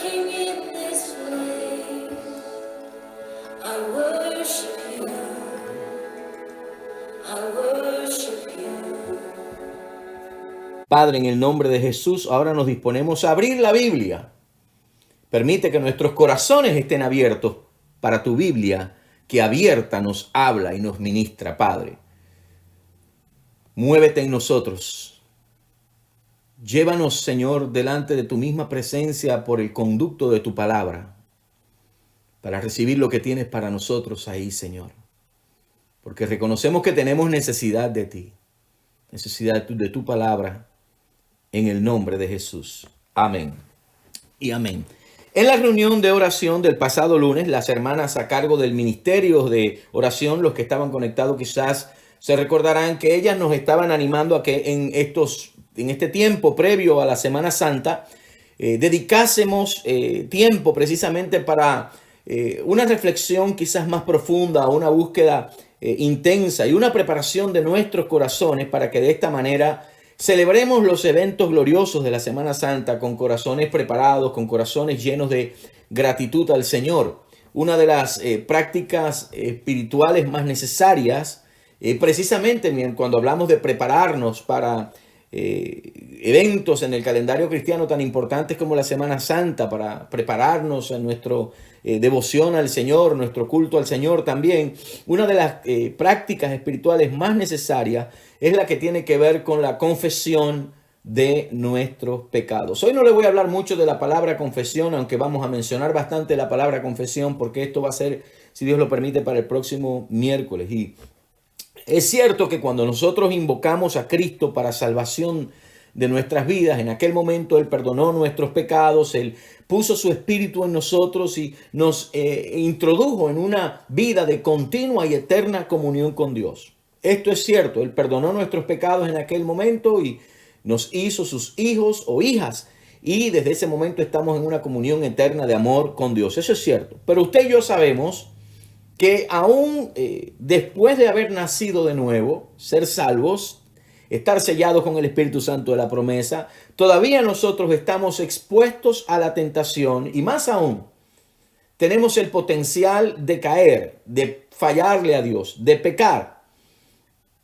in this way. I worship you. I worship you. Padre, en el nombre de Jesús, ahora nos disponemos a abrir la Biblia. Permite que nuestros corazones estén abiertos para tu Biblia, que abierta nos habla y nos ministra, Padre. Muévete en nosotros. Llévanos, Señor, delante de tu misma presencia por el conducto de tu palabra, para recibir lo que tienes para nosotros ahí, Señor. Porque reconocemos que tenemos necesidad de ti, necesidad de tu palabra, en el nombre de Jesús. Amén y amén. En la reunión de oración del pasado lunes, las hermanas a cargo del ministerio de oración, los que estaban conectados quizás se recordarán que ellas nos estaban animando a que en este tiempo previo a la Semana Santa dedicásemos tiempo precisamente para una reflexión quizás más profunda, una búsqueda intensa y una preparación de nuestros corazones para que de esta manera celebremos los eventos gloriosos de la Semana Santa con corazones preparados, con corazones llenos de gratitud al Señor. Una de las prácticas espirituales más necesarias, precisamente cuando hablamos de prepararnos para eventos en el calendario cristiano tan importantes como la Semana Santa, para prepararnos en nuestro devoción al Señor, nuestro culto al Señor también. Una de las prácticas espirituales más necesarias es la que tiene que ver con la confesión de nuestros pecados. Hoy no le voy a hablar mucho de la palabra confesión, aunque vamos a mencionar bastante la palabra confesión, porque esto va a ser, si Dios lo permite, para el próximo miércoles. Y es cierto que cuando nosotros invocamos a Cristo para salvación de nuestras vidas, en aquel momento Él perdonó nuestros pecados, Él puso su espíritu en nosotros y nos introdujo en una vida de continua y eterna comunión con Dios. Esto es cierto, Él perdonó nuestros pecados en aquel momento y nos hizo sus hijos o hijas. Y desde ese momento estamos en una comunión eterna de amor con Dios. Eso es cierto. Pero usted y yo sabemos que aún después de haber nacido de nuevo, ser salvos, estar sellados con el Espíritu Santo de la promesa, todavía nosotros estamos expuestos a la tentación y más aún, tenemos el potencial de caer, de fallarle a Dios, de pecar.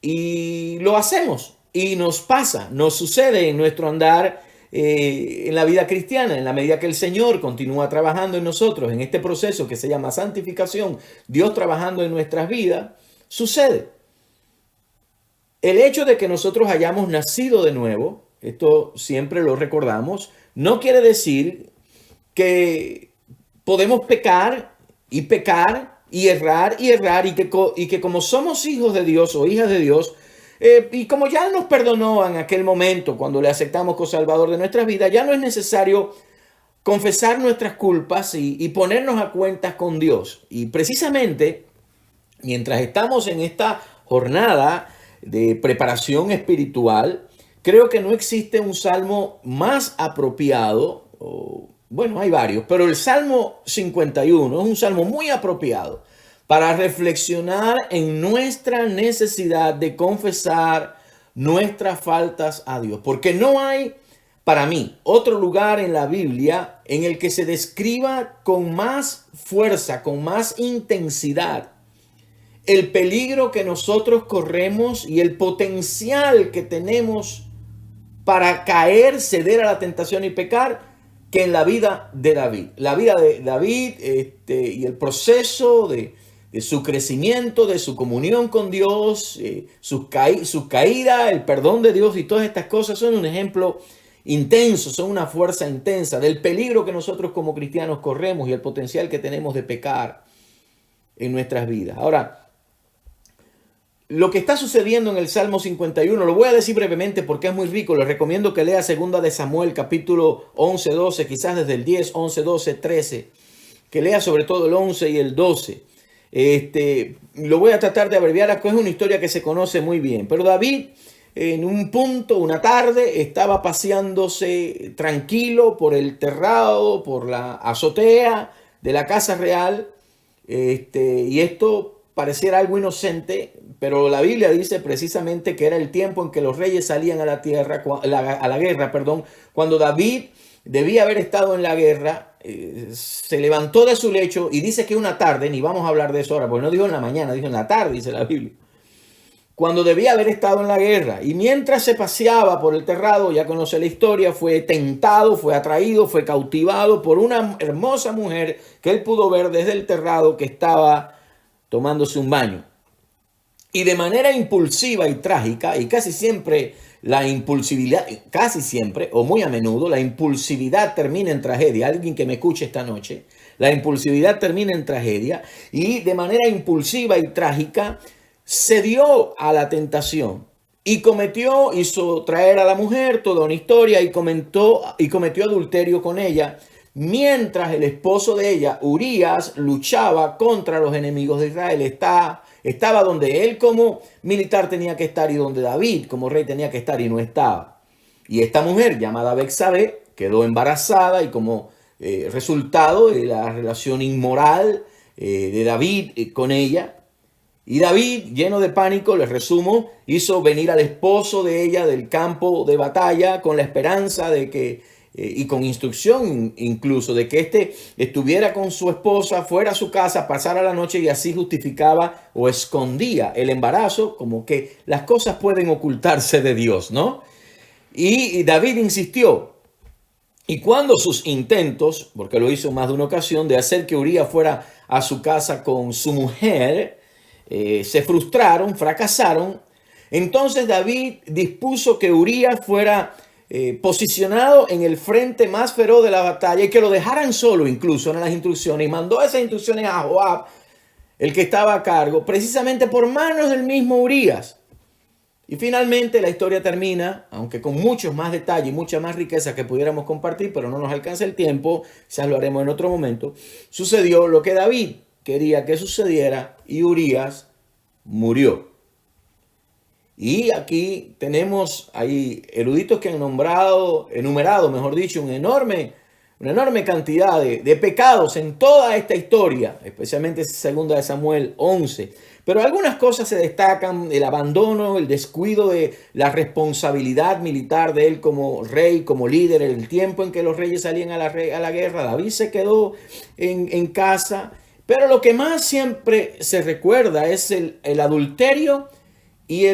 Y lo hacemos y nos pasa, nos sucede en nuestro andar en la vida cristiana, en la medida que el Señor continúa trabajando en nosotros, en este proceso que se llama santificación, Dios trabajando en nuestras vidas, sucede. El hecho de que nosotros hayamos nacido de nuevo, esto siempre lo recordamos, no quiere decir que podemos pecar y errar y que como somos hijos de Dios o hijas de Dios, y como ya nos perdonó en aquel momento cuando le aceptamos como Salvador de nuestras vidas, ya no es necesario confesar nuestras culpas y ponernos a cuentas con Dios. Y precisamente, mientras estamos en esta jornada de preparación espiritual, creo que no existe un salmo más apropiado, bueno, hay varios, pero el Salmo 51 es un salmo muy apropiado para reflexionar en nuestra necesidad de confesar nuestras faltas a Dios. Porque no hay, para mí, otro lugar en la Biblia en el que se describa con más fuerza, con más intensidad, el peligro que nosotros corremos y el potencial que tenemos para caer, ceder a la tentación y pecar, que en la vida de David. La vida de David y el proceso de su crecimiento, de su comunión con Dios, su caída, el perdón de Dios y todas estas cosas son un ejemplo intenso, son una fuerza intensa del peligro que nosotros como cristianos corremos y el potencial que tenemos de pecar en nuestras vidas. Ahora, lo que está sucediendo en el Salmo 51, lo voy a decir brevemente porque es muy rico. Les recomiendo que lea 2 de Samuel, capítulo 11, 12, quizás desde el 10, 11, 12, 13. Que lea sobre todo el 11 y el 12. Lo voy a tratar de abreviar, es una historia que se conoce muy bien. Pero David, en un punto, una tarde, estaba paseándose tranquilo por el terrado, por la azotea de la casa real. Y esto pareciera algo inocente, pero la Biblia dice precisamente que era el tiempo en que los reyes salían a la guerra, cuando David debía haber estado en la guerra se levantó de su lecho y dice que una tarde, ni vamos a hablar de eso ahora, porque no dijo en la mañana, dijo en la tarde, dice la Biblia, cuando debía haber estado en la guerra. Y mientras se paseaba por el terrado, ya conoce la historia, fue tentado, fue atraído, fue cautivado por una hermosa mujer que él pudo ver desde el terrado que estaba tomándose un baño. Y de manera impulsiva y trágica, y casi siempre la impulsividad, casi siempre o muy a menudo, la impulsividad termina en tragedia. Alguien que me escuche esta noche, la impulsividad termina en tragedia, y de manera impulsiva y trágica se dio a la tentación y hizo traer a la mujer toda una historia y cometió adulterio con ella, mientras el esposo de ella, Urías, luchaba contra los enemigos de Israel. Estaba donde él como militar tenía que estar y donde David como rey tenía que estar y no estaba. Y esta mujer llamada Betsabé quedó embarazada y como resultado de la relación inmoral de David con ella. Y David, lleno de pánico, les resumo, hizo venir al esposo de ella del campo de batalla con la esperanza de que y con instrucción incluso de que éste estuviera con su esposa, fuera a su casa, pasara la noche y así justificaba o escondía el embarazo, como que las cosas pueden ocultarse de Dios, ¿no? Y David insistió. Y cuando sus intentos, porque lo hizo más de una ocasión, de hacer que Urías fuera a su casa con su mujer, se frustraron, fracasaron, entonces David dispuso que Urías fuera posicionado en el frente más feroz de la batalla y que lo dejaran solo incluso en las instrucciones, y mandó esas instrucciones a Joab, el que estaba a cargo, precisamente por manos del mismo Urías. Y finalmente la historia termina, aunque con muchos más detalles y mucha más riqueza que pudiéramos compartir, pero no nos alcanza el tiempo, ya lo haremos en otro momento. Sucedió lo que David quería que sucediera y Urías murió. Y aquí tenemos ahí eruditos que han enumerado, mejor dicho, una enorme cantidad de pecados en toda esta historia, especialmente 2 Samuel 11. Pero algunas cosas se destacan: el abandono, el descuido de la responsabilidad militar de él como rey, como líder, el tiempo en que los reyes salían a la guerra. David se quedó en casa. Pero lo que más siempre se recuerda es el adulterio y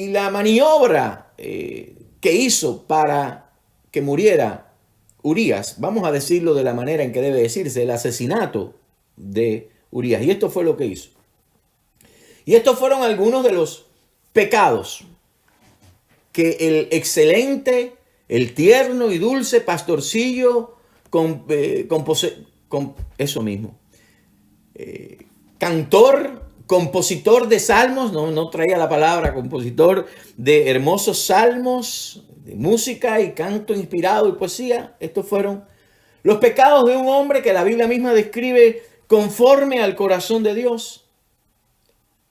la maniobra que hizo para que muriera Urías. Vamos a decirlo de la manera en que debe decirse: el asesinato de Urías. Y esto fue lo que hizo. Y estos fueron algunos de los pecados que el excelente, el tierno y dulce pastorcillo cantor, compositor de salmos, no traía la palabra compositor, de hermosos salmos, de música y canto inspirado y poesía. Estos fueron los pecados de un hombre que la Biblia misma describe conforme al corazón de Dios.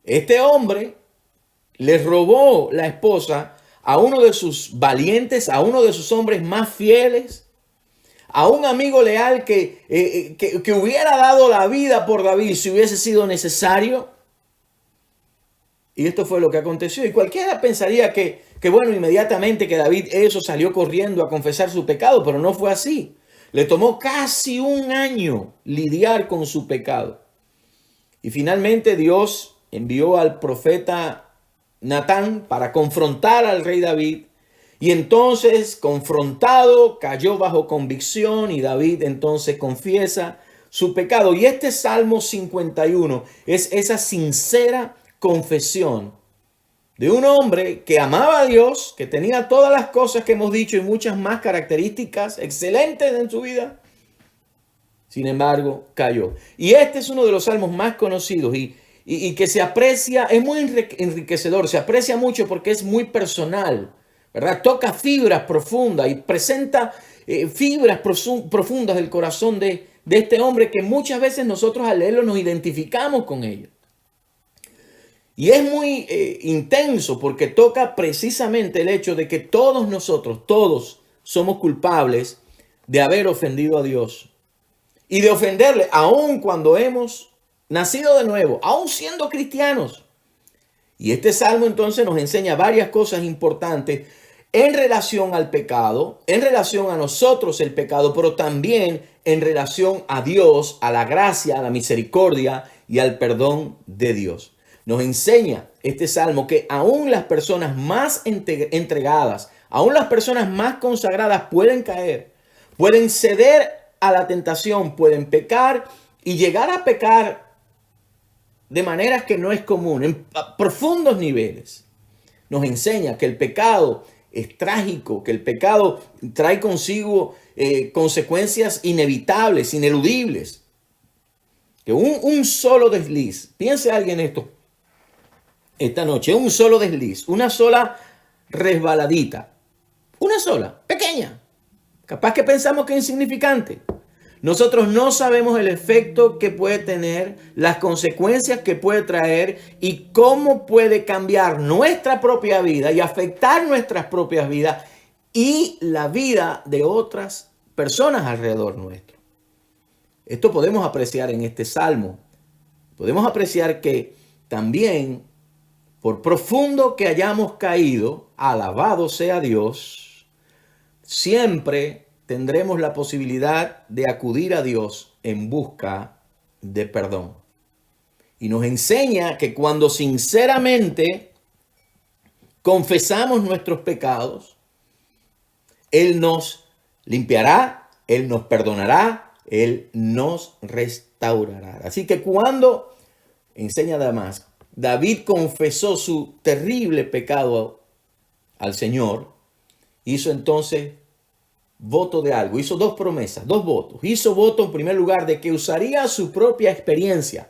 Este hombre le robó la esposa a uno de sus valientes, a uno de sus hombres más fieles, a un amigo leal que hubiera dado la vida por David si hubiese sido necesario. Y esto fue lo que aconteció. Y cualquiera pensaría que bueno, inmediatamente que David salió corriendo a confesar su pecado, pero no fue así. Le tomó casi un año lidiar con su pecado. Y finalmente Dios envió al profeta Natán para confrontar al rey David. Y entonces, confrontado, cayó bajo convicción y David entonces confiesa su pecado. Y este Salmo 51 es esa sincera confesión de un hombre que amaba a Dios, que tenía todas las cosas que hemos dicho y muchas más características excelentes en su vida. Sin embargo, cayó. Y este es uno de los salmos más conocidos y que se aprecia, es muy enriquecedor, se aprecia mucho porque es muy personal, ¿verdad? Toca fibras profundas y presenta fibras profundas del corazón de este hombre que muchas veces nosotros al leerlo nos identificamos con ellos. Y es muy intenso porque toca precisamente el hecho de que todos nosotros, todos somos culpables de haber ofendido a Dios y de ofenderle aun cuando hemos nacido de nuevo, aun siendo cristianos. Y este salmo entonces nos enseña varias cosas importantes en relación al pecado, en relación a nosotros el pecado, pero también en relación a Dios, a la gracia, a la misericordia y al perdón de Dios. Nos enseña este salmo que aún las personas más entregadas, aún las personas más consagradas pueden caer, pueden ceder a la tentación, pueden pecar y llegar a pecar de maneras que no es común, en profundos niveles. Nos enseña que el pecado es trágico, que el pecado trae consigo consecuencias inevitables, ineludibles. Que un solo desliz, piense alguien esto esta noche, un solo desliz, una sola resbaladita, una sola, pequeña, capaz que pensamos que es insignificante. Nosotros no sabemos el efecto que puede tener, las consecuencias que puede traer y cómo puede cambiar nuestra propia vida y afectar nuestras propias vidas y la vida de otras personas alrededor nuestro. Esto podemos apreciar en este salmo. Podemos apreciar que también, por profundo que hayamos caído, alabado sea Dios, siempre tendremos la posibilidad de acudir a Dios en busca de perdón. Y nos enseña que cuando sinceramente confesamos nuestros pecados, Él nos limpiará, Él nos perdonará, Él nos restaurará. Así que cuando, enseña además, David confesó su terrible pecado al Señor, hizo entonces voto de algo, hizo dos promesas, dos votos. Hizo voto en primer lugar de que usaría su propia experiencia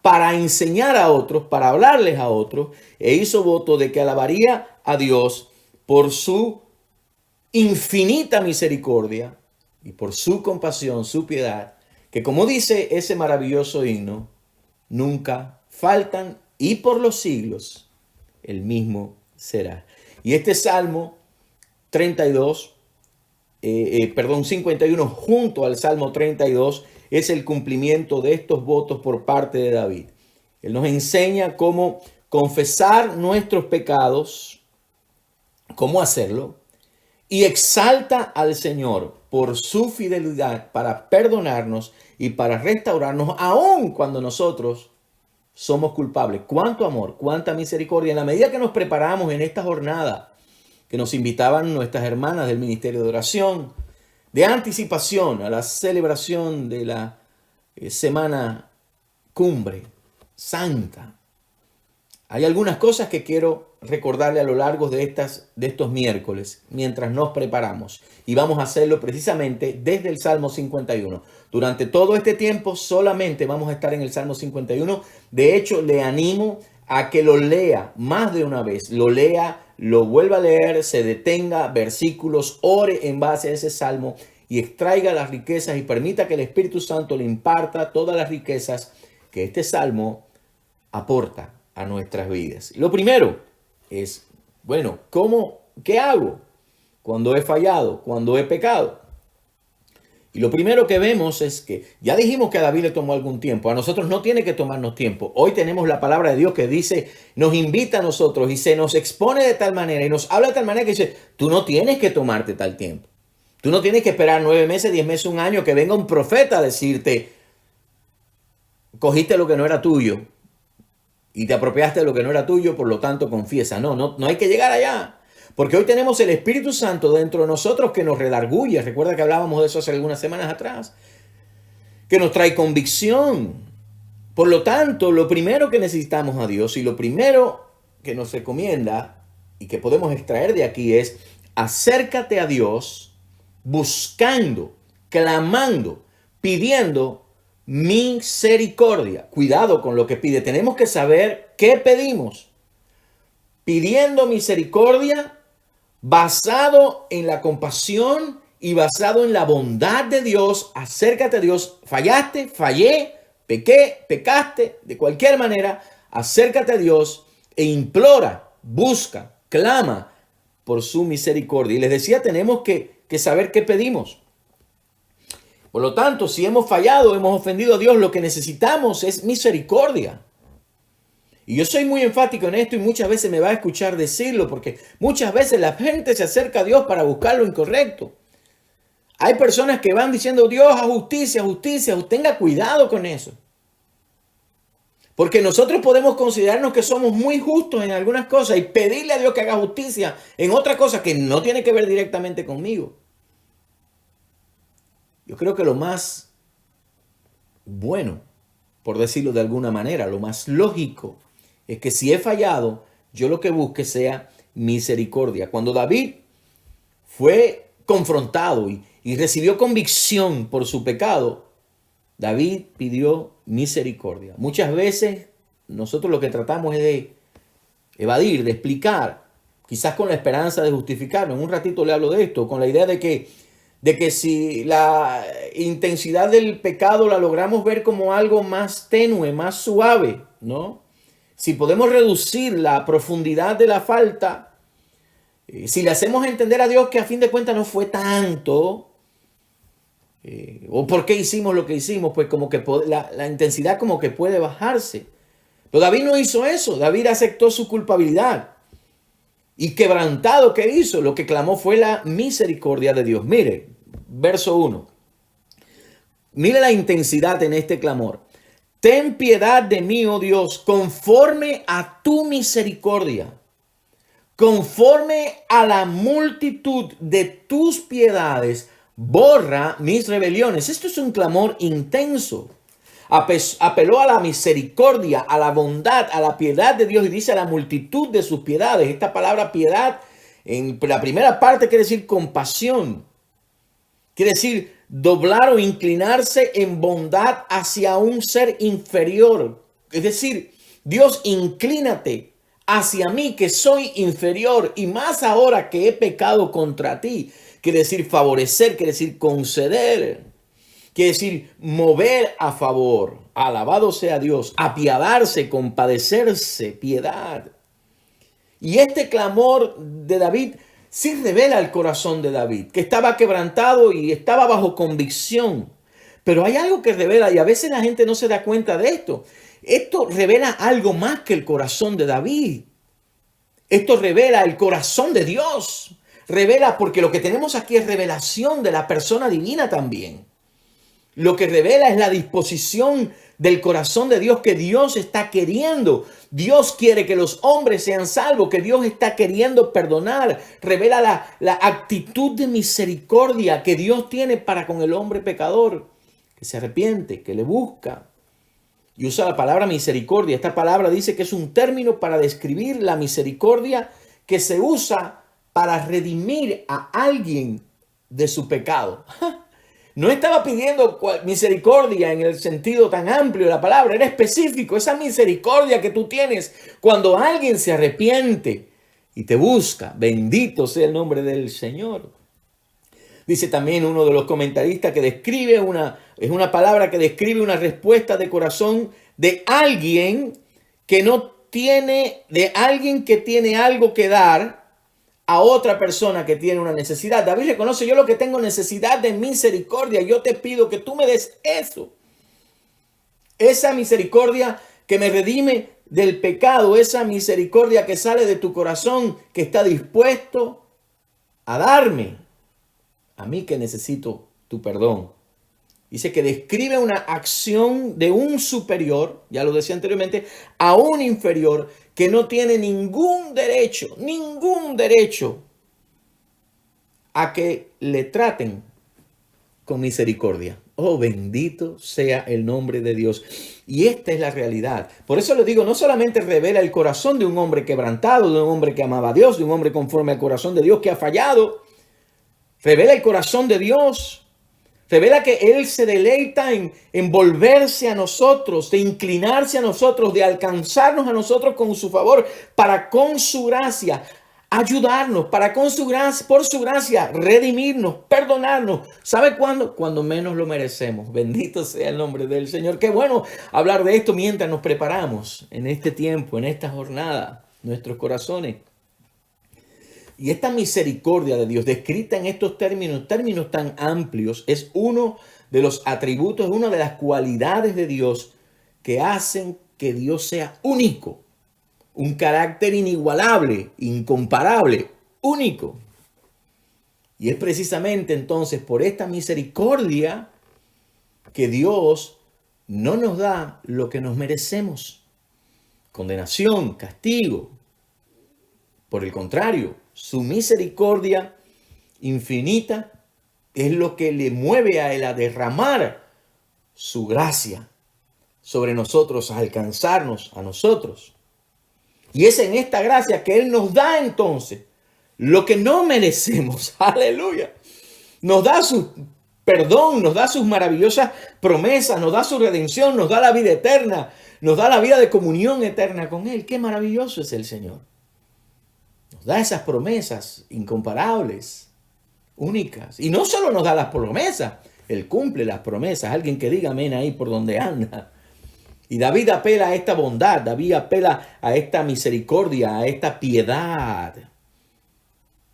para enseñar a otros, para hablarles a otros, e hizo voto de que alabaría a Dios por su infinita misericordia y por su compasión, su piedad, que como dice ese maravilloso himno, nunca faltan y por los siglos el mismo será. Y este Salmo 51 junto al Salmo 32 es el cumplimiento de estos votos por parte de David. Él nos enseña cómo confesar nuestros pecados, cómo hacerlo, y exalta al Señor por su fidelidad para perdonarnos y para restaurarnos, aun cuando nosotros somos culpables. Cuánto amor, cuánta misericordia. En la medida que nos preparamos en esta jornada que nos invitaban nuestras hermanas del Ministerio de Oración, de anticipación a la celebración de la Semana Cumbre Santa, hay algunas cosas que quiero recordarle a lo largo de estos miércoles mientras nos preparamos. Y vamos a hacerlo precisamente desde el Salmo 51. Durante todo este tiempo solamente vamos a estar en el Salmo 51. De hecho, le animo a que lo lea más de una vez. Lo lea, lo vuelva a leer, se detenga, versículos, ore en base a ese salmo y extraiga las riquezas y permita que el Espíritu Santo le imparta todas las riquezas que este salmo aporta a nuestras vidas. Lo primero es, bueno, ¿qué hago cuando he fallado, cuando he pecado? Y lo primero que vemos es que ya dijimos que a David le tomó algún tiempo. A nosotros no tiene que tomarnos tiempo. Hoy tenemos la palabra de Dios que dice, nos invita a nosotros y se nos expone de tal manera y nos habla de tal manera que dice, tú no tienes que tomarte tal tiempo. Tú no tienes que esperar 9 meses, 10 meses, un año que venga un profeta a decirte, cogiste lo que no era tuyo y te apropiaste de lo que no era tuyo, por lo tanto confiesa. No hay que llegar allá. Porque hoy tenemos el Espíritu Santo dentro de nosotros que nos redarguye. Recuerda que hablábamos de eso hace algunas semanas atrás. Que nos trae convicción. Por lo tanto, lo primero que necesitamos a Dios y lo primero que nos recomienda y que podemos extraer de aquí es acércate a Dios buscando, clamando, pidiendo misericordia. Cuidado con lo que pide. Tenemos que saber qué pedimos. Pidiendo misericordia basado en la compasión y basado en la bondad de Dios. Acércate a Dios. Fallaste, fallé, pequé, pecaste. De cualquier manera, acércate a Dios e implora, busca, clama por su misericordia. Y les decía, tenemos que saber qué pedimos. Por lo tanto, si hemos fallado, hemos ofendido a Dios, lo que necesitamos es misericordia. Y yo soy muy enfático en esto y muchas veces me va a escuchar decirlo porque muchas veces la gente se acerca a Dios para buscar lo incorrecto. Hay personas que van diciendo, Dios, a justicia, justicia. Tenga cuidado con eso. Porque nosotros podemos considerarnos que somos muy justos en algunas cosas y pedirle a Dios que haga justicia en otra cosa que no tiene que ver directamente conmigo. Yo creo que lo más bueno, por decirlo de alguna manera, lo más lógico, es que si he fallado, yo lo que busque sea misericordia. Cuando David fue confrontado y recibió convicción por su pecado, David pidió misericordia. Muchas veces nosotros lo que tratamos es de evadir, de explicar, quizás con la esperanza de justificarlo. En un ratito le hablo de esto, con la idea de que si la intensidad del pecado la logramos ver como algo más tenue, más suave, ¿no? Si podemos reducir la profundidad de la falta, si le hacemos entender a Dios que a fin de cuentas no fue tanto, o por qué hicimos lo que hicimos, pues como que la intensidad como que puede bajarse. Pero David no hizo eso. David aceptó su culpabilidad. Y quebrantado, ¿qué hizo? Lo que clamó fue la misericordia de Dios. Mire, verso 1. Mire la intensidad en este clamor. Ten piedad de mí, oh Dios, conforme a tu misericordia, conforme a la multitud de tus piedades, borra mis rebeliones. Esto es un clamor intenso. Apeló a la misericordia, a la bondad, a la piedad de Dios y dice a la multitud de sus piedades. Esta palabra piedad en la primera parte quiere decir compasión. Quiere decir doblar o inclinarse en bondad hacia un ser inferior. Es decir, Dios, inclínate hacia mí que soy inferior y más ahora que he pecado contra ti. Quiere decir favorecer, quiere decir conceder, quiere decir mover a favor. Alabado sea Dios, apiadarse, compadecerse, piedad. Y este clamor de David sí revela el corazón de David, que estaba quebrantado y estaba bajo convicción. Pero hay algo que revela y a veces la gente no se da cuenta de esto. Esto revela algo más que el corazón de David. Esto revela el corazón de Dios. Revela, porque lo que tenemos aquí es revelación de la persona divina también. Lo que revela es la disposición del corazón de Dios, que Dios está queriendo. Dios quiere que los hombres sean salvos, que Dios está queriendo perdonar. Revela la actitud de misericordia que Dios tiene para con el hombre pecador, que se arrepiente, que le busca. Y usa la palabra misericordia. Esta palabra dice que es un término para describir la misericordia que se usa para redimir a alguien de su pecado. No estaba pidiendo misericordia en el sentido tan amplio de la palabra, era específico. Esa misericordia que tú tienes cuando alguien se arrepiente y te busca. Bendito sea el nombre del Señor. Dice también uno de los comentaristas que describe es una palabra que describe una respuesta de corazón de alguien que no tiene, de alguien que tiene algo que dar a otra persona que tiene una necesidad. David reconoce: yo lo que tengo necesidad de misericordia, yo te pido que tú me des eso. Esa misericordia que me redime del pecado, esa misericordia que sale de tu corazón, que está dispuesto a darme a mí que necesito tu perdón. Dice que describe una acción de un superior, ya lo decía anteriormente, a un inferior que no tiene ningún derecho a que le traten con misericordia. Oh, bendito sea el nombre de Dios. Y esta es la realidad. Por eso le digo, no solamente revela el corazón de un hombre quebrantado, de un hombre que amaba a Dios, de un hombre conforme al corazón de Dios que ha fallado. Revela el corazón de Dios. Revela que Él se deleita en volverse a nosotros, de inclinarse a nosotros, de alcanzarnos a nosotros con su favor, para con su gracia ayudarnos, para con su gracia, por su gracia redimirnos, perdonarnos. ¿Sabe cuándo? Cuando menos lo merecemos. Bendito sea el nombre del Señor. Qué bueno hablar de esto mientras nos preparamos en este tiempo, en esta jornada, nuestros corazones. Y esta misericordia de Dios, descrita en estos términos tan amplios, es uno de los atributos, una de las cualidades de Dios que hacen que Dios sea único. un carácter inigualable, incomparable, único. Y es precisamente entonces por esta misericordia que Dios no nos da lo que nos merecemos. Condenación, castigo. Por el contrario, su misericordia infinita es lo que le mueve a Él a derramar su gracia sobre nosotros, a alcanzarnos a nosotros. Y es en esta gracia que Él nos da entonces lo que no merecemos. Aleluya. Nos da su perdón, nos da sus maravillosas promesas, nos da su redención, nos da la vida eterna, nos da la vida de comunión eterna con Él. Qué maravilloso es el Señor. Nos da esas promesas incomparables, únicas. Y no solo nos da las promesas, Él cumple las promesas. Alguien que diga amén ahí por donde anda. Y David apela a esta bondad, David apela a esta misericordia, a esta piedad.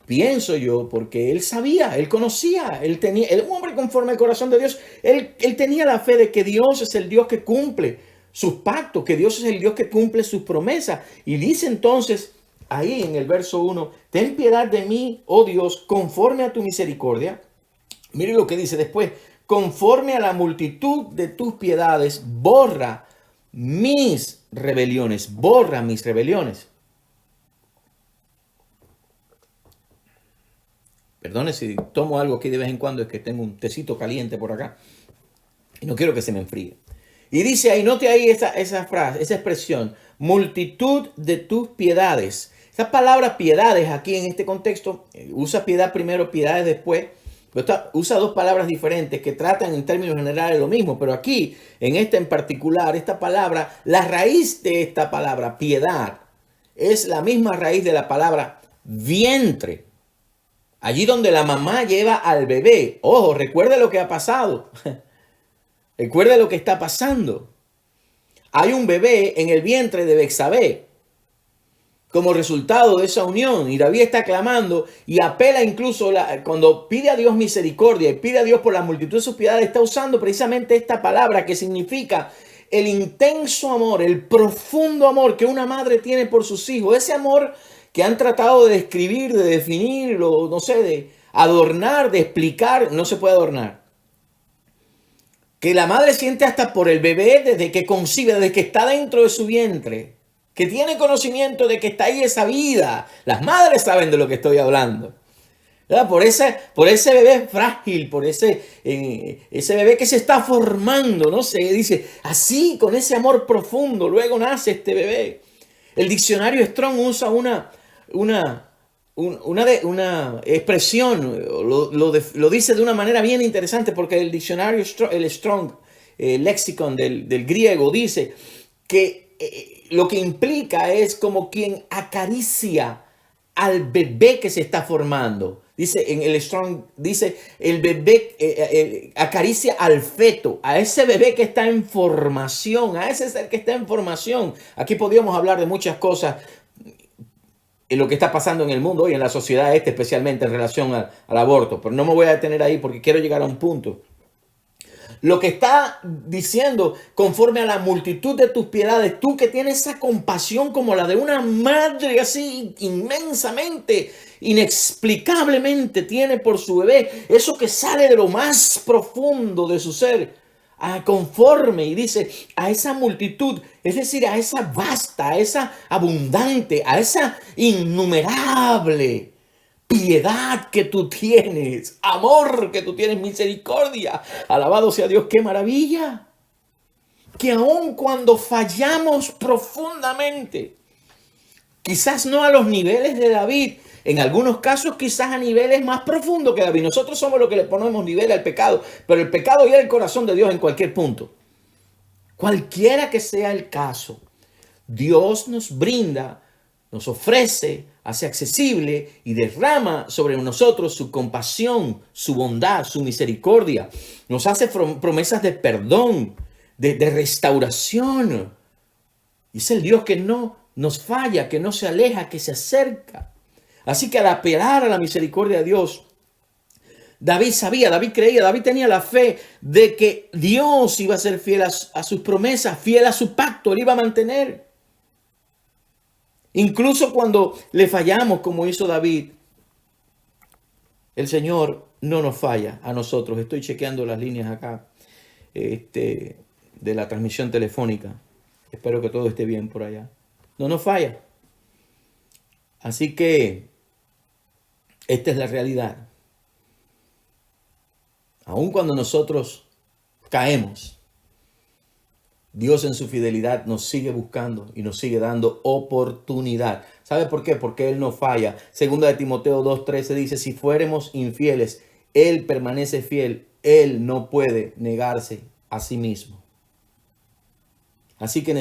Pienso yo, porque él sabía, él conocía, él tenía, un hombre conforme al corazón de Dios, él tenía la fe de que Dios es el Dios que cumple sus pactos, que Dios es el Dios que cumple sus promesas. Y dice entonces, ahí en el verso 1, ten piedad de mí, oh Dios, conforme a tu misericordia. Mire lo que dice después, conforme a la multitud de tus piedades, borra mis rebeliones, borra mis rebeliones. Perdone si tomo algo aquí de vez en cuando, es que tengo un tecito caliente por acá y no quiero que se me enfríe. Y dice ahí, note ahí esa frase, esa expresión, multitud de tus piedades. Esa palabra piedades aquí en este contexto, usa piedad primero, piedades después, pero usa dos palabras diferentes que tratan en términos generales lo mismo, pero aquí, en esta en particular, esta palabra, la raíz de esta palabra, piedad, es la misma raíz de la palabra vientre. Allí donde la mamá lleva al bebé. Ojo, recuerde lo que ha pasado. Recuerde lo que está pasando. Hay un bebé en el vientre de Betsabé como resultado de esa unión. Y David está clamando y apela incluso cuando pide a Dios misericordia y pide a Dios por la multitud de sus piedades, está usando precisamente esta palabra que significa el intenso amor, el profundo amor que una madre tiene por sus hijos. Ese amor que han tratado de describir, de definir, no sé, de adornar, de explicar, no se puede adornar. Que la madre siente hasta por el bebé desde que concibe, desde que está dentro de su vientre, que tiene conocimiento de que está ahí esa vida. Las madres saben de lo que estoy hablando. ¿Verdad? Por ese bebé frágil, por ese bebé que se está formando, no sé, dice, así, con ese amor profundo, luego nace este bebé. El diccionario Strong usa una expresión, lo dice de una manera bien interesante, porque el diccionario, el Strong Lexicon del griego, dice que lo que implica es como quien acaricia al bebé que se está formando. Dice en el Strong, dice el bebé acaricia al feto, a ese bebé que está en formación, a ese ser que está en formación. Aquí podríamos hablar de muchas cosas en lo que está pasando en el mundo y en la sociedad especialmente en relación al aborto, pero no me voy a detener ahí porque quiero llegar a un punto. Lo que está diciendo, conforme a la multitud de tus piedades, tú que tienes esa compasión como la de una madre así inmensamente, inexplicablemente tiene por su bebé, eso que sale de lo más profundo de su ser, conforme, y dice, a esa multitud, es decir, a esa vasta, a esa abundante, a esa innumerable piedad que tú tienes, amor que tú tienes, misericordia. Alabado sea Dios, qué maravilla. Que aun cuando fallamos profundamente, quizás no a los niveles de David, en algunos casos quizás a niveles más profundos que David. Nosotros somos los que le ponemos nivel al pecado, pero el pecado hiere el corazón de Dios en cualquier punto. Cualquiera que sea el caso, Dios nos brinda, nos ofrece, hace accesible y derrama sobre nosotros su compasión, su bondad, su misericordia. Nos hace promesas de perdón, de restauración. Y es el Dios que no nos falla, que no se aleja, que se acerca. Así que al apelar a la misericordia de Dios, David sabía, David creía, David tenía la fe de que Dios iba a ser fiel a sus promesas, fiel a su pacto, él iba a mantener. Incluso cuando le fallamos como hizo David, el Señor no nos falla a nosotros. Estoy chequeando las líneas acá de la transmisión telefónica. Espero que todo esté bien por allá. No nos falla. Así que esta es la realidad. Aun cuando nosotros caemos, Dios en su fidelidad nos sigue buscando y nos sigue dando oportunidad. ¿Sabe por qué? Porque Él no falla. Segunda de Timoteo 2:13 dice, si fuéramos infieles, Él permanece fiel. Él no puede negarse a sí mismo. Así que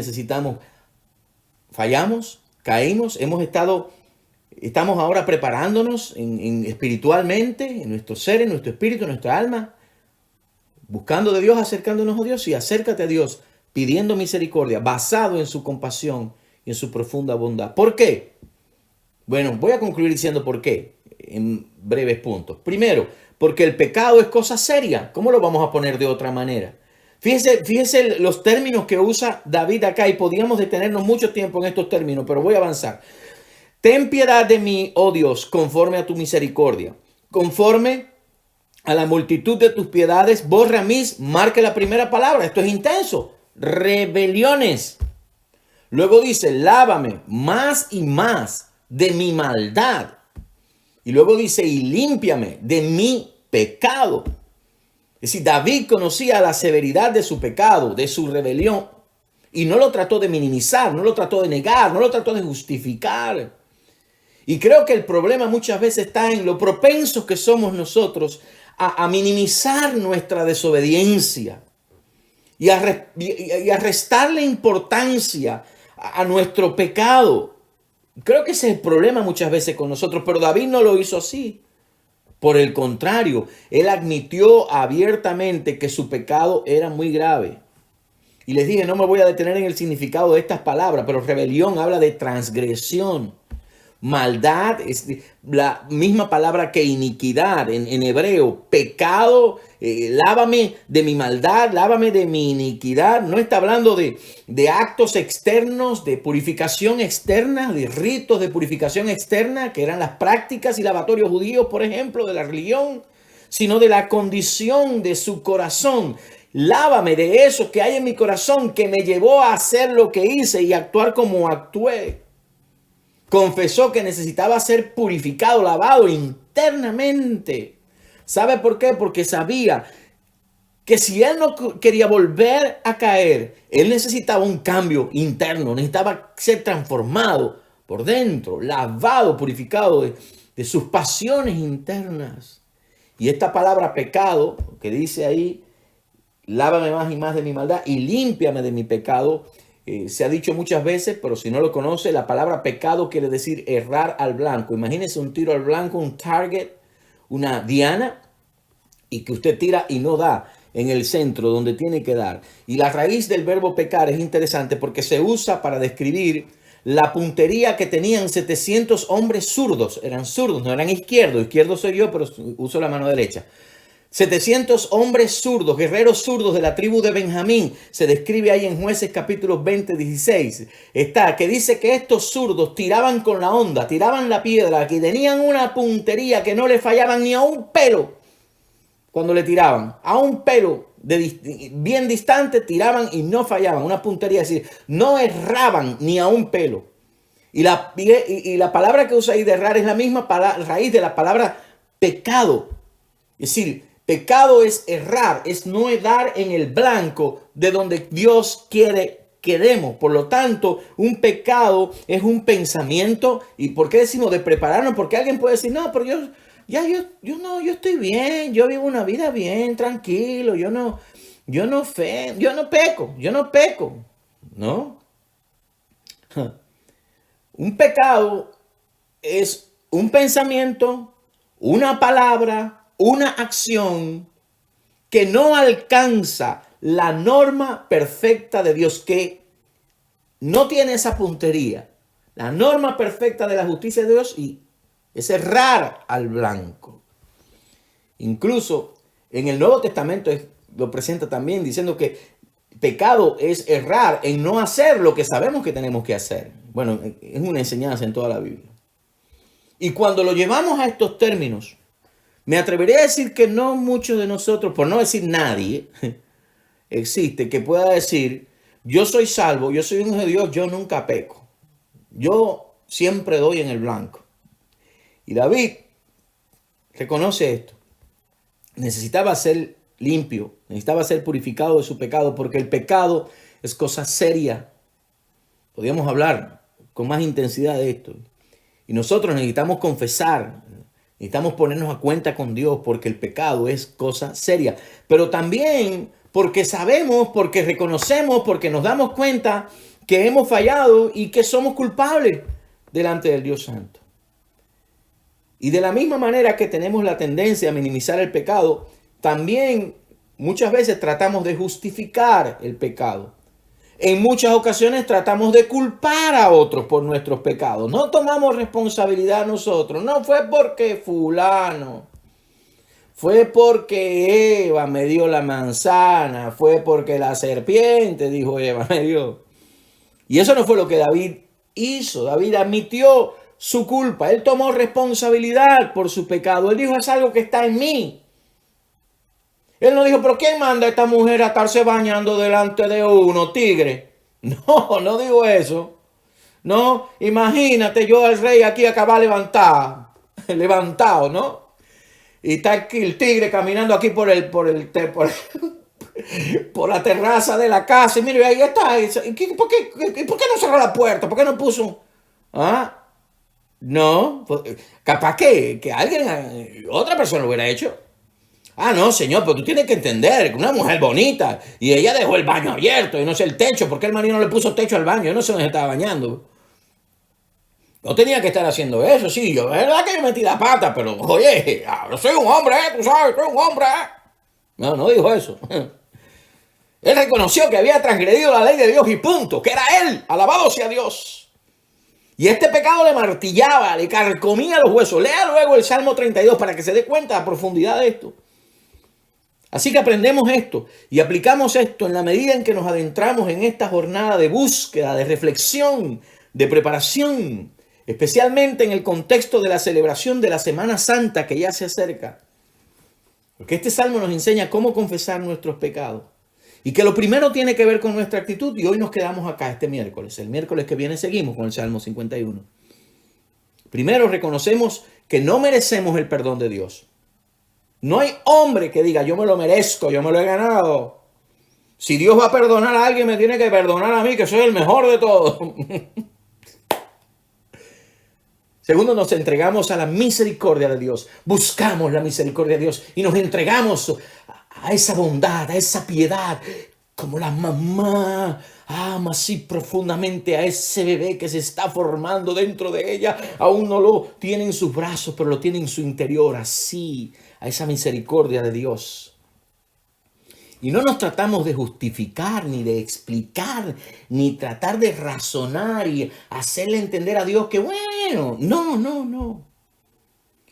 fallamos, caímos, estamos ahora preparándonos espiritualmente, en nuestro ser, en nuestro espíritu, en nuestra alma, buscando de Dios, acercándonos a Dios. Y acércate a Dios pidiendo misericordia, basado en su compasión y en su profunda bondad. ¿Por qué? Bueno, voy a concluir diciendo por qué, en breves puntos. Primero, porque el pecado es cosa seria. ¿Cómo lo vamos a poner de otra manera? Fíjense los términos que usa David acá, y podríamos detenernos mucho tiempo en estos términos, pero voy a avanzar. Ten piedad de mí, oh Dios, conforme a tu misericordia. Conforme a la multitud de tus piedades, borra mis, marque la primera palabra. Esto es intenso. Rebeliones. Luego dice, lávame más y más de mi maldad. Y luego dice, y límpiame de mi pecado. Es decir, David conocía la severidad de su pecado, de su rebelión, y no lo trató de minimizar, no lo trató de negar, no lo trató de justificar. Y creo que el problema muchas veces está en lo propensos que somos nosotros a minimizar nuestra desobediencia y a restarle importancia a nuestro pecado. Creo que ese es el problema muchas veces con nosotros, pero David no lo hizo así. Por el contrario, él admitió abiertamente que su pecado era muy grave. Y les dije, no me voy a detener en el significado de estas palabras, pero rebelión habla de transgresión. Maldad es la misma palabra que iniquidad en hebreo. Pecado, lávame de mi maldad, lávame de mi iniquidad. No está hablando de actos externos, de purificación externa, de ritos de purificación externa, que eran las prácticas y lavatorios judíos, por ejemplo, de la religión, sino de la condición de su corazón. Lávame de eso que hay en mi corazón que me llevó a hacer lo que hice y actuar como actué. Confesó que necesitaba ser purificado, lavado internamente. ¿Sabe por qué? Porque sabía que si él no quería volver a caer, él necesitaba un cambio interno, necesitaba ser transformado por dentro, lavado, purificado de sus pasiones internas. Y esta palabra pecado, que dice ahí, lávame más y más de mi maldad y límpiame de mi pecado, se ha dicho muchas veces, pero si no lo conoce, la palabra pecado quiere decir errar al blanco. Imagínese un tiro al blanco, un target, una diana, y que usted tira y no da en el centro donde tiene que dar. Y la raíz del verbo pecar es interesante porque se usa para describir la puntería que tenían 700 hombres zurdos. Eran zurdos, no eran izquierdos. Izquierdo soy yo, pero uso la mano derecha. 700 hombres zurdos, guerreros zurdos de la tribu de Benjamín. Se describe ahí en Jueces capítulo 20, 16. Está, que dice que estos zurdos tiraban con la honda, tiraban la piedra, que tenían una puntería que no le fallaban ni a un pelo cuando le tiraban. A un pelo bien distante tiraban y no fallaban. Una puntería, es decir, no erraban ni a un pelo. Y la palabra que usa ahí de errar es la misma raíz de la palabra pecado. Es decir, pecado es errar, es no dar en el blanco de donde Dios quiere que demos. Por lo tanto, un pecado es un pensamiento. ¿Y por qué decimos de prepararnos? Porque alguien puede decir, no, pero yo estoy bien, yo vivo una vida bien, tranquilo, yo no peco. ¿No? Un pecado es un pensamiento, una palabra, una acción que no alcanza la norma perfecta de Dios, que no tiene esa puntería. La norma perfecta de la justicia de Dios y es errar al blanco. Incluso en el Nuevo Testamento lo presenta también diciendo que Pecado es errar en no hacer lo que sabemos que tenemos que hacer. Bueno, es una enseñanza en toda la Biblia. Y cuando lo llevamos a estos términos, me atrevería a decir que no muchos de nosotros, por no decir nadie, existe que pueda decir, yo soy salvo, yo soy un hijo de Dios, yo nunca peco. Yo siempre doy en el blanco. Y David reconoce esto. Necesitaba ser limpio, necesitaba ser purificado de su pecado, porque el pecado es cosa seria. Podríamos hablar con más intensidad de esto. Y nosotros necesitamos confesar, necesitamos ponernos a cuenta con Dios, porque el pecado es cosa seria. Pero también porque sabemos, porque reconocemos, porque nos damos cuenta que hemos fallado y que somos culpables delante del Dios Santo. Y de la misma manera que tenemos la tendencia a minimizar el pecado, también muchas veces tratamos de justificar el pecado. En muchas ocasiones tratamos de culpar a otros por nuestros pecados. No tomamos responsabilidad nosotros. No fue porque fulano, fue porque Eva me dio la manzana, fue porque la serpiente, dijo Eva, me dio. Y eso no fue lo que David hizo. David admitió su culpa. Él tomó responsabilidad por su pecado. Él dijo, es algo que está en mí. Él no dijo, pero ¿quién manda a esta mujer a estarse bañando delante de uno, tigre? No, no digo eso. No, imagínate yo al rey aquí acaba levantado, ¿no? Y está aquí el tigre caminando aquí por la terraza de la casa. Y mire, ahí está. ¿Por qué no cerró la puerta? ¿Por qué no puso? ¿Ah? No. Capaz que alguien, otra persona lo hubiera hecho. Ah, no, señor, pero tú tienes que entender que una mujer bonita y ella dejó el baño abierto y no sé el techo. ¿Por qué el marido no le puso techo al baño? Yo no sé dónde se estaba bañando. No tenía que estar haciendo eso, sí. Yo, es verdad que yo metí la pata, pero oye, yo soy un hombre, tú sabes, soy un hombre. No, no dijo eso. Él reconoció que había transgredido la ley de Dios y punto, que era él. Alabado sea Dios. Y este pecado le martillaba, le carcomía los huesos. Lea luego el Salmo 32 para que se dé cuenta de la profundidad de esto. Así que aprendemos esto y aplicamos esto en la medida en que nos adentramos en esta jornada de búsqueda, de reflexión, de preparación, especialmente en el contexto de la celebración de la Semana Santa que ya se acerca. Porque este salmo nos enseña cómo confesar nuestros pecados y que lo primero tiene que ver con nuestra actitud, y hoy nos quedamos acá este miércoles. El miércoles que viene seguimos con el Salmo 51. Primero reconocemos que no merecemos el perdón de Dios. No hay hombre que diga, yo me lo merezco, yo me lo he ganado. Si Dios va a perdonar a alguien, me tiene que perdonar a mí, que soy el mejor de todos. Segundo, nos entregamos a la misericordia de Dios. Buscamos la misericordia de Dios y nos entregamos a esa bondad, a esa piedad. Como la mamá ama así profundamente a ese bebé que se está formando dentro de ella. Aún no lo tiene en sus brazos, pero lo tiene en su interior. Así, a esa misericordia de Dios. Y no nos tratamos de justificar, ni de explicar, ni tratar de razonar y hacerle entender a Dios que bueno, no.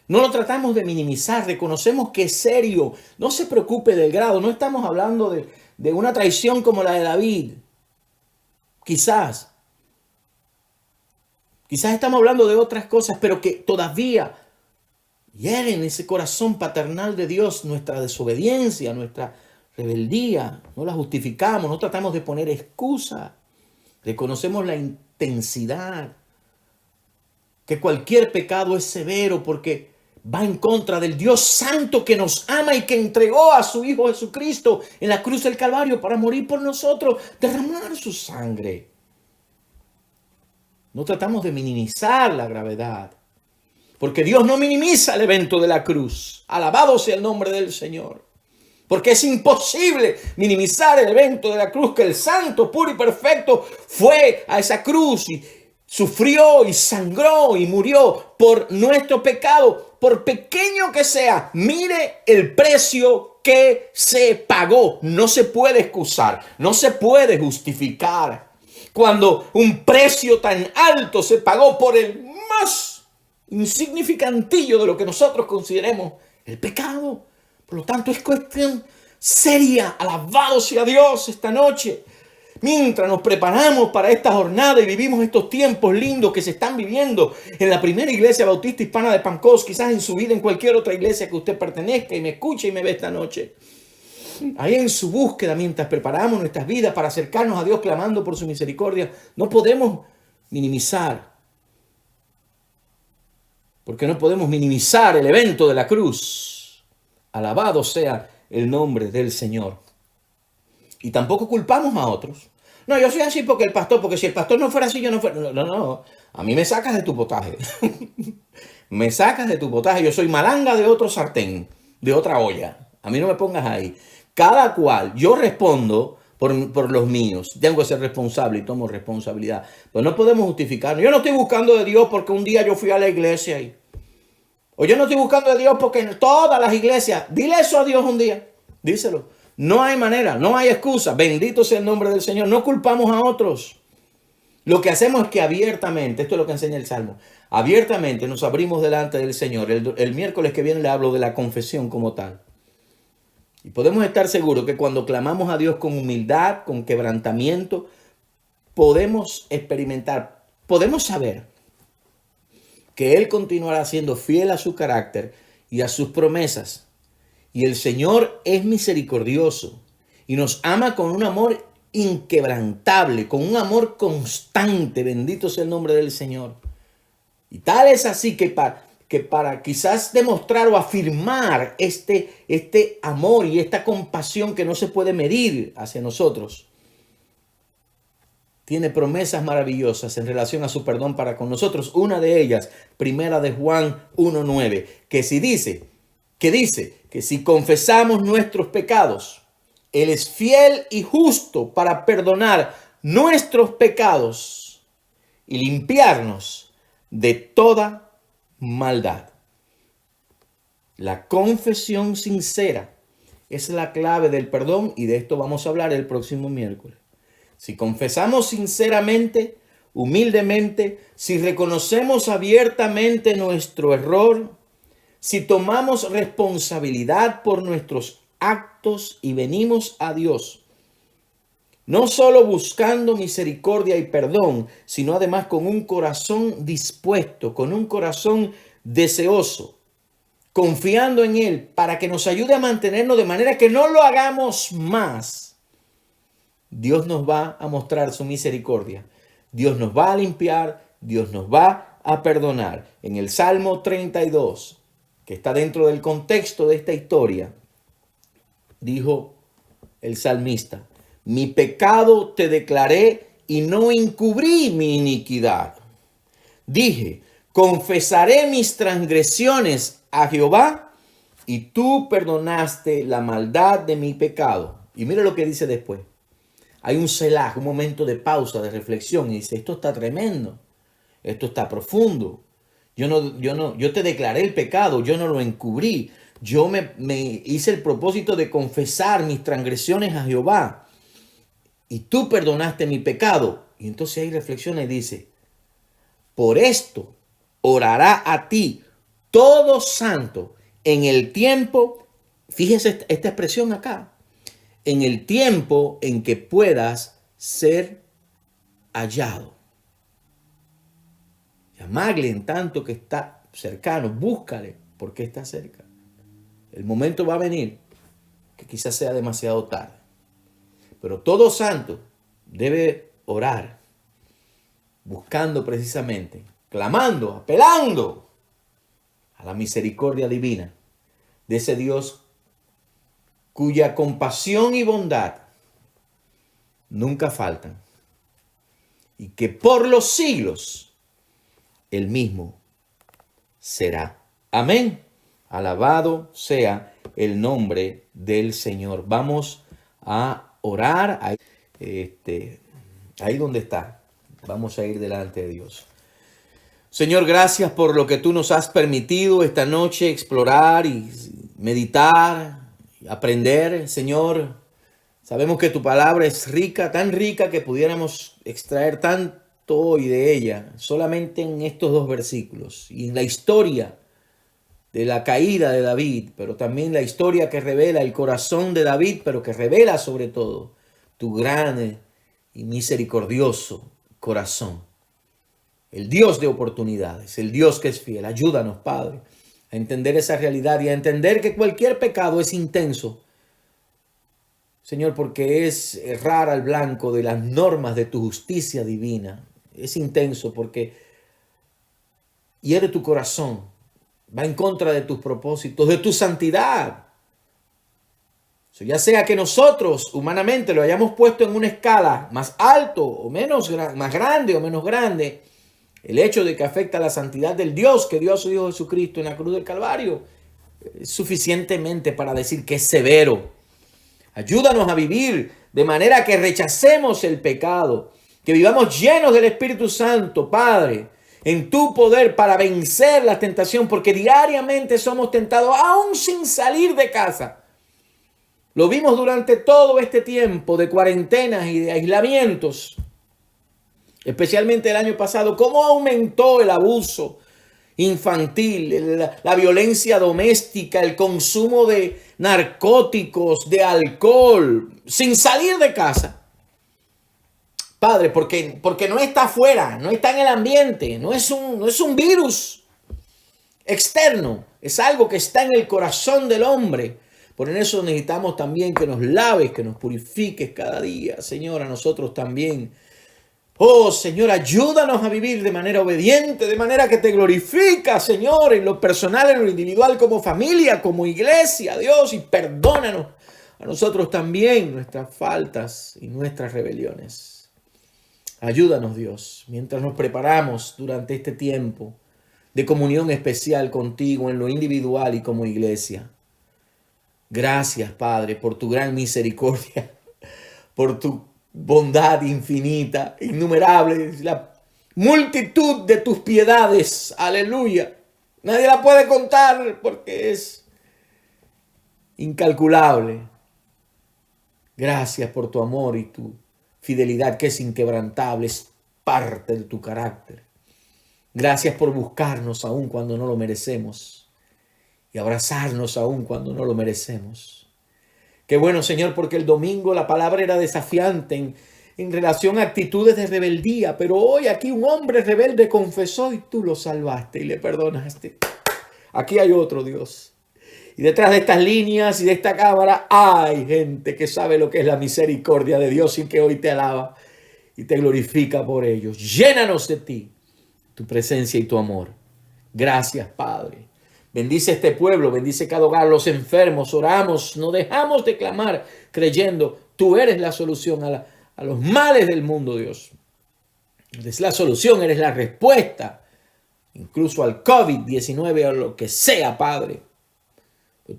No lo tratamos de minimizar, reconocemos que es serio. No se preocupe del grado, no estamos hablando de una traición como la de David. Quizás estamos hablando de otras cosas, pero que todavía hieren ese corazón paternal de Dios, nuestra desobediencia, nuestra rebeldía. No la justificamos, no tratamos de poner excusa. Reconocemos la intensidad, que cualquier pecado es severo porque va en contra del Dios Santo que nos ama y que entregó a su Hijo Jesucristo en la cruz del Calvario para morir por nosotros, derramar su sangre. No tratamos de minimizar la gravedad, porque Dios no minimiza el evento de la cruz. Alabado sea el nombre del Señor. Porque es imposible minimizar el evento de la cruz, que el santo, puro y perfecto fue a esa cruz y sufrió y sangró y murió por nuestro pecado, por pequeño que sea. Mire el precio que se pagó. No se puede excusar, no se puede justificar. Cuando un precio tan alto se pagó por el más insignificantillo de lo que nosotros consideremos el pecado. Por lo tanto, es cuestión seria. Alabado sea Dios esta noche. Mientras nos preparamos para esta jornada y vivimos estos tiempos lindos que se están viviendo en la primera iglesia bautista hispana de Pancos, quizás en su vida, en cualquier otra iglesia que usted pertenezca y me escuche y me ve esta noche. Ahí en su búsqueda, mientras preparamos nuestras vidas para acercarnos a Dios clamando por su misericordia, no podemos minimizar. Porque no podemos minimizar el evento de la cruz. Alabado sea el nombre del Señor. Y tampoco culpamos a otros. No, yo soy así porque el pastor, porque si el pastor no fuera así, yo no fuera. No, no, no. A mí me sacas de tu potaje. Me sacas de tu potaje. Yo soy malanga de otro sartén, de otra olla. A mí no me pongas ahí. Cada cual, yo respondo por los míos. Tengo que ser responsable y tomo responsabilidad. Pero no podemos justificarnos. Yo no estoy buscando de Dios porque un día yo fui a la iglesia o yo no estoy buscando de Dios porque en todas las iglesias. Dile eso a Dios un día. Díselo. No hay manera, no hay excusa. Bendito sea el nombre del Señor. No culpamos a otros. Lo que hacemos es que abiertamente, esto es lo que enseña el Salmo, abiertamente nos abrimos delante del Señor. El miércoles que viene le hablo de la confesión como tal. Y podemos estar seguros que cuando clamamos a Dios con humildad, con quebrantamiento, podemos experimentar, podemos saber que Él continuará siendo fiel a su carácter y a sus promesas. Y el Señor es misericordioso y nos ama con un amor inquebrantable, con un amor constante. Bendito sea el nombre del Señor. Y tal es así que para quizás demostrar o afirmar este amor y esta compasión que no se puede medir hacia nosotros, tiene promesas maravillosas en relación a su perdón para con nosotros. Una de ellas, primera de Juan 1:9, que dice que si confesamos nuestros pecados, Él es fiel y justo para perdonar nuestros pecados y limpiarnos de toda maldad. La confesión sincera es la clave del perdón y de esto vamos a hablar el próximo miércoles. Si confesamos sinceramente, humildemente, si reconocemos abiertamente nuestro error, si tomamos responsabilidad por nuestros actos y venimos a Dios, no solo buscando misericordia y perdón, sino además con un corazón dispuesto, con un corazón deseoso, confiando en Él para que nos ayude a mantenernos de manera que no lo hagamos más. Dios nos va a mostrar su misericordia. Dios nos va a limpiar. Dios nos va a perdonar. En el Salmo 32, que está dentro del contexto de esta historia, dijo el salmista: mi pecado te declaré y no encubrí mi iniquidad. Dije, confesaré mis transgresiones a Jehová y tú perdonaste la maldad de mi pecado. Y mira lo que dice después. Hay un selah, un momento de pausa, de reflexión, y dice, esto está tremendo, esto está profundo. Yo te declaré el pecado, yo no lo encubrí. Yo me hice el propósito de confesar mis transgresiones a Jehová y tú perdonaste mi pecado. Y entonces ahí reflexiona y dice, por esto orará a ti todo santo en el tiempo, fíjese esta expresión acá, en el tiempo en que puedas ser hallado. Llamarle en tanto que está cercano, búscale porque está cerca. El momento va a venir que quizás sea demasiado tarde. Pero todo santo debe orar, buscando precisamente, clamando, apelando a la misericordia divina de ese Dios cuya compasión y bondad nunca faltan y que por los siglos el mismo será. Amén. Alabado sea el nombre del Señor. Vamos a orar ahí donde está. Vamos a ir delante de Dios. Señor, gracias por lo que tú nos has permitido esta noche explorar y meditar, aprender. Señor, sabemos que tu palabra es rica, tan rica que pudiéramos extraer tanto hoy de ella, solamente en estos 2 versículos y en la historia de la caída de David, pero también la historia que revela el corazón de David, pero que revela sobre todo tu gran y misericordioso corazón. El Dios de oportunidades, el Dios que es fiel. Ayúdanos, Padre, a entender esa realidad y a entender que cualquier pecado es intenso, Señor, porque es errar al blanco de las normas de tu justicia divina. Es intenso porque hiere tu corazón, va en contra de tus propósitos, de tu santidad. Ya sea que nosotros humanamente lo hayamos puesto en una escala más alto o menos, más grande o menos grande, el hecho de que afecta a la santidad del Dios que dio a su Hijo Jesucristo en la cruz del Calvario es suficientemente para decir que es severo. Ayúdanos a vivir de manera que rechacemos el pecado, que vivamos llenos del Espíritu Santo, Padre, en tu poder para vencer la tentación, porque diariamente somos tentados aún sin salir de casa. Lo vimos durante todo este tiempo de cuarentenas y de aislamientos, especialmente el año pasado, cómo aumentó el abuso infantil, la violencia doméstica, el consumo de narcóticos, de alcohol, sin salir de casa. Padre, porque no está afuera, no está en el ambiente, no es un virus externo, es algo que está en el corazón del hombre. Por eso necesitamos también que nos laves, que nos purifiques cada día, Señor, a nosotros también. Oh, Señor, ayúdanos a vivir de manera obediente, de manera que te glorifica, Señor, en lo personal, en lo individual, como familia, como iglesia, Dios, y perdónanos a nosotros también nuestras faltas y nuestras rebeliones. Ayúdanos, Dios, mientras nos preparamos durante este tiempo de comunión especial contigo en lo individual y como iglesia. Gracias, Padre, por tu gran misericordia, por tu bondad infinita, innumerable, la multitud de tus piedades. Aleluya. Nadie la puede contar porque es incalculable. Gracias por tu amor y tu fidelidad que es inquebrantable, es parte de tu carácter. Gracias por buscarnos aún cuando no lo merecemos y abrazarnos aún cuando no lo merecemos. Qué bueno, Señor, porque el domingo la palabra era desafiante en relación a actitudes de rebeldía, pero hoy aquí un hombre rebelde confesó y tú lo salvaste y le perdonaste. Aquí hay otro Dios. Y detrás de estas líneas y de esta cámara hay gente que sabe lo que es la misericordia de Dios y que hoy te alaba y te glorifica por ellos. Llénanos de ti, tu presencia y tu amor. Gracias, Padre. Bendice este pueblo, bendice cada hogar, los enfermos, oramos, no dejamos de clamar creyendo, tú eres la solución a los males del mundo, Dios. Eres la solución, eres la respuesta, incluso al COVID-19 o lo que sea, Padre.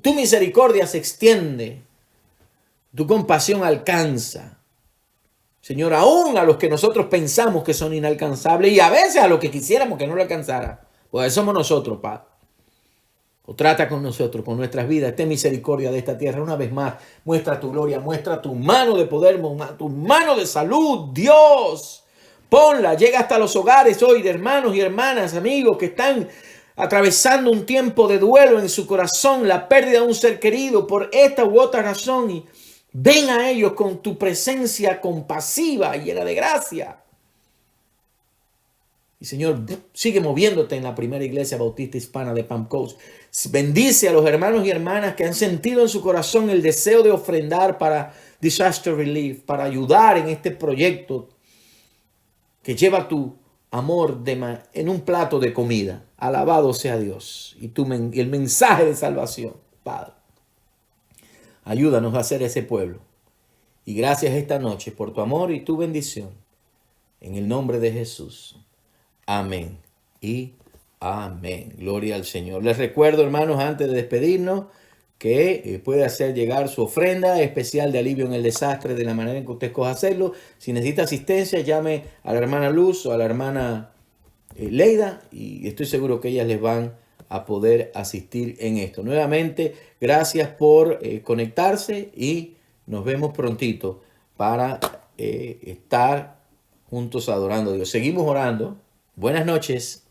Tu misericordia se extiende, tu compasión alcanza. Señor, aún a los que nosotros pensamos que son inalcanzables y a veces a los que quisiéramos que no lo alcanzara, pues somos nosotros, Padre. O trata con nosotros, con nuestras vidas. Ten misericordia de esta tierra. Una vez más, muestra tu gloria, muestra tu mano de poder, tu mano de salud, Dios. Ponla, llega hasta los hogares hoy de hermanos y hermanas, amigos que están atravesando un tiempo de duelo en su corazón, la pérdida de un ser querido por esta u otra razón. Y ven a ellos con tu presencia compasiva y llena de gracia. Y Señor, sigue moviéndote en la primera iglesia bautista hispana de Palm Coast. Bendice a los hermanos y hermanas que han sentido en su corazón el deseo de ofrendar para Disaster Relief, para ayudar en este proyecto que lleva tu amor en un plato de comida. Alabado sea Dios y el mensaje de salvación, Padre. Ayúdanos a ser ese pueblo. Y gracias esta noche por tu amor y tu bendición. En el nombre de Jesús. Amén y amén. Gloria al Señor. Les recuerdo, hermanos, antes de despedirnos, que puede hacer llegar su ofrenda especial de alivio en el desastre de la manera en que usted escoja hacerlo. Si necesita asistencia, llame a la hermana Luz o a la hermana Leida y estoy seguro que ellas les van a poder asistir en esto. Nuevamente, gracias por conectarse y nos vemos prontito para estar juntos adorando a Dios. Seguimos orando. Buenas noches.